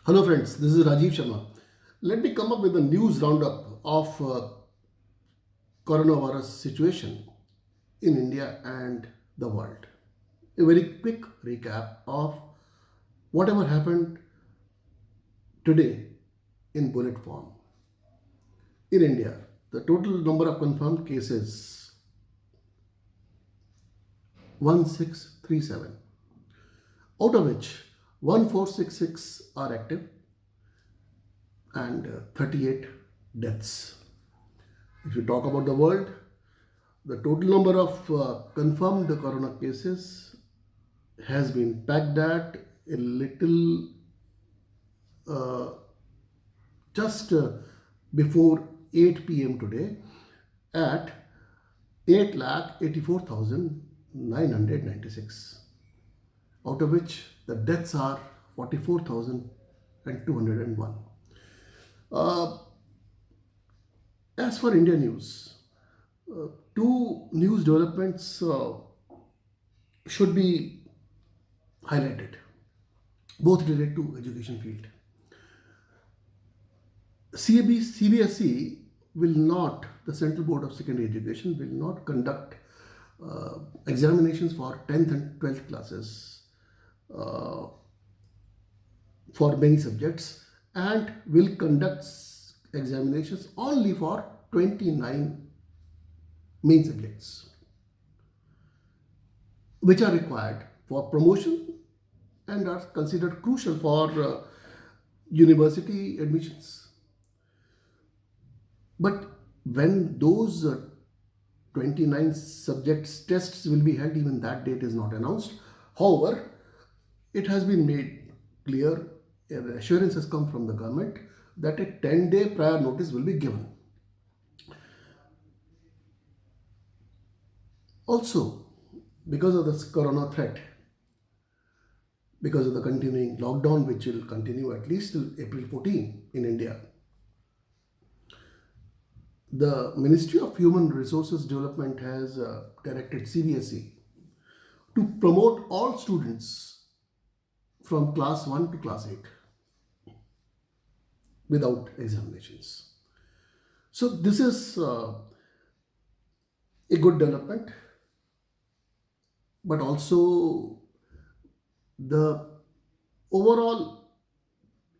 Hello friends, this is Rajiv Sharma. Let me come up with a news roundup of coronavirus situation in India and the world. A very quick recap of whatever happened today in bullet form. In India, the total number of confirmed cases 1637, out of which 1466 are active and 38 deaths. If you talk about the world, the total number of confirmed corona cases has been pegged at a little uh, just before 8 p.m. today at 8,84,996, out of which the deaths are 44,201. Uh, as for India news, two news developments should be highlighted, both related to education field. CBSE will not, the Central Board of Secondary Education will not conduct examinations for 10th and 12th classes uh, for many subjects and will conduct examinations only for 29 main subjects which are required for promotion and are considered crucial for university admissions. But when those 29 subjects tests will be held, even that date is not announced. However, it has been made clear, an assurance has come from the government that a 10-day prior notice will be given. Also, because of this corona threat, because of the continuing lockdown, which will continue at least till April 14 in India, the Ministry of Human Resources Development has directed CBSE to promote all students from class 1 to class 8 without examinations. So, this is a good development, but also the overall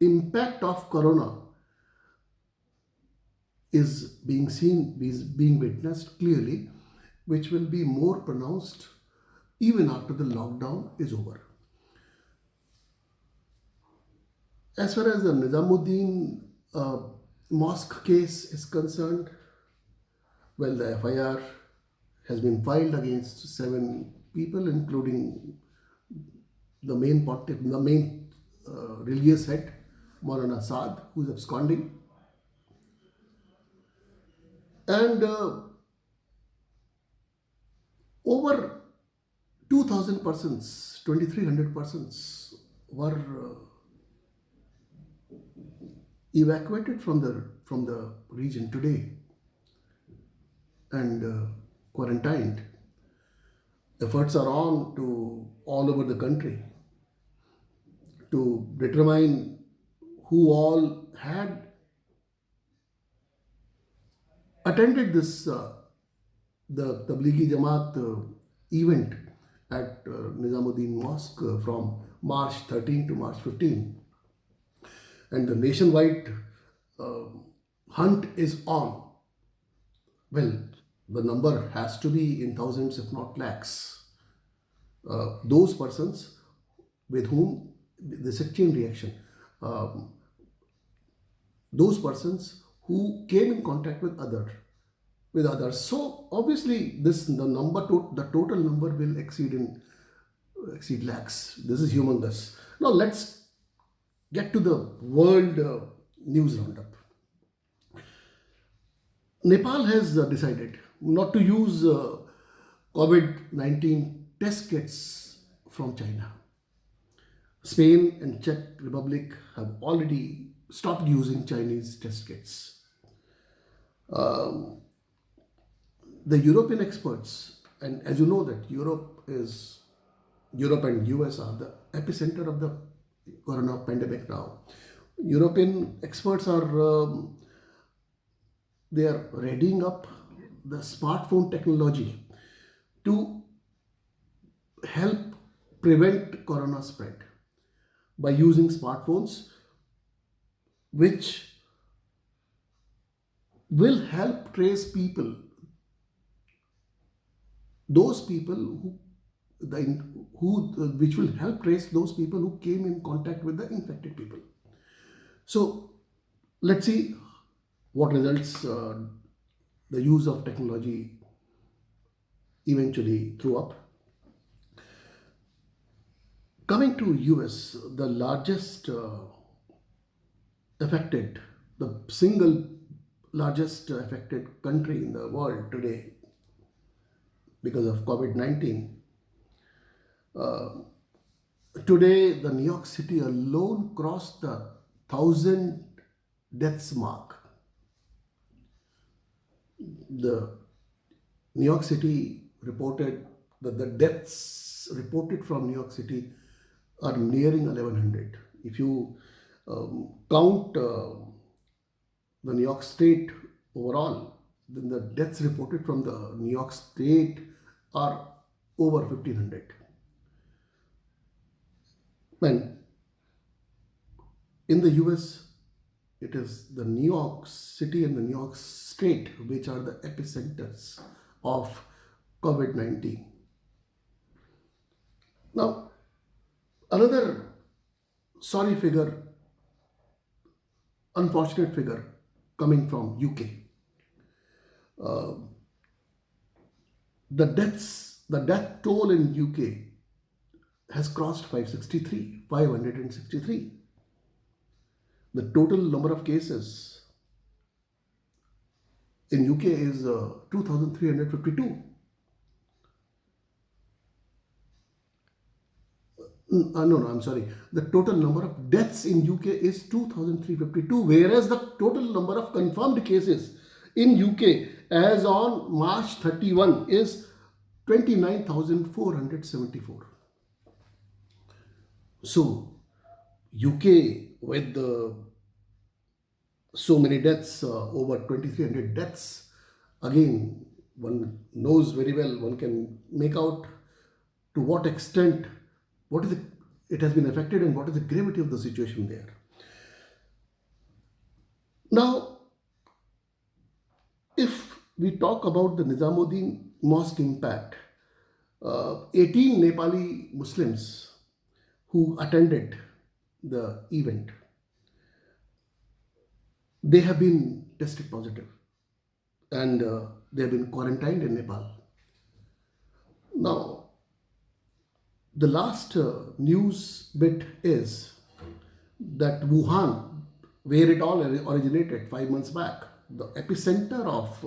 impact of corona is being seen, is being witnessed clearly, which will be more pronounced even after the lockdown is over. As far as the Nizamuddin mosque case is concerned, well, the FIR has been filed against 7 people, including the main religious head, Maulana Saad, who is absconding. And over 2,000 persons, 2,300 persons were evacuated from the region today and quarantined. Efforts are on to all over the country to determine who all had attended this the Tablighi Jamaat event at Nizamuddin Mosque from March 13 to March 15, and the nationwide uh, hunt is on. Well, the number has to be in thousands, if not lakhs. Those persons with whom the chain reaction, um, those persons who came in contact with others. So obviously, the total number will exceed lakhs. This is humongous. Now let's get to the world news roundup. Nepal has decided not to use COVID-19 test kits from China. Spain and Czech Republic have already stopped using Chinese test kits. The European experts, and as you know that Europe and US are the epicenter of the corona pandemic now. European experts they are readying up the smartphone technology to help prevent corona spread by using smartphones, which will help trace people, those people the who which will help trace those people who came in contact with the infected people. So let's see what results the use of technology eventually threw up. Coming to US, the largest affected, the single largest affected country in the world today because of COVID 19. Today, the New York City alone crossed the 1,000 deaths mark. The New York City reported that the deaths reported from New York City are nearing 1,100. If you count the New York State overall, then the deaths reported from the New York State are over 1,500. And in the US, it is the New York City and the New York State which are the epicenters of COVID 19. Now, another sorry figure, unfortunate figure coming from UK. The death toll in UK has crossed 563. The total number of cases in UK is 2,352. No, I'm sorry. The total number of deaths in UK is 2,352, whereas the total number of confirmed cases in UK as on March 31 is 29,474. So, UK with so many deaths, over 2,300 deaths, again, one knows very well, one can make out to what extent, what is it has been affected and what is the gravity of the situation there. Now, if we talk about the Nizamuddin mosque impact, 18 Nepali Muslims who attended the event, they have been tested positive and they have been quarantined in Nepal. Now, the last news bit is that Wuhan, where it all originated 5 months back, the epicenter of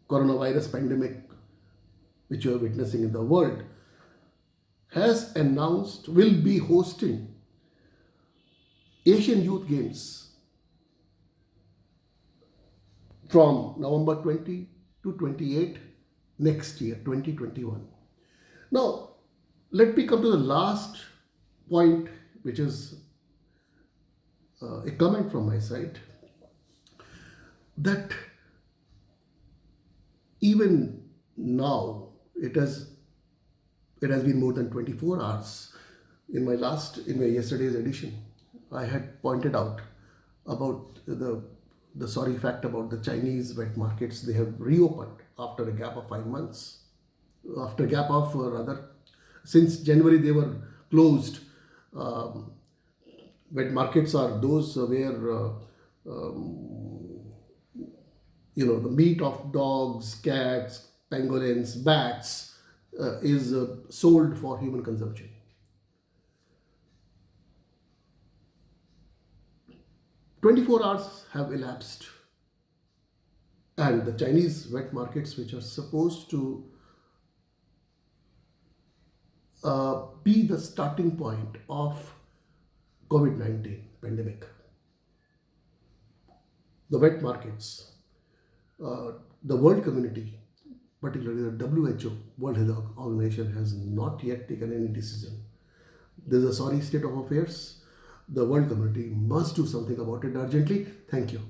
coronavirus pandemic, which you are witnessing in the world, has announced will be hosting Asian Youth Games from November 20 to 28 next year, 2021. Now, let me come to the last point, which is a comment from my side, that even now it has been more than 24 hours. In my yesterday's edition, I had pointed out about the sorry fact about the Chinese wet markets. They have reopened after a gap of 5 months. After a gap of rather, since January they were closed. Wet markets are those where the meat of dogs, cats, pangolins, bats is sold for human consumption. 24 hours have elapsed, and the Chinese wet markets, which are supposed to be the starting point of COVID-19 pandemic, the wet markets, the world community, particularly the WHO, World Health Organization, has not yet taken any decision. There's a sorry state of affairs. the world community must do something about it urgently. Thank you.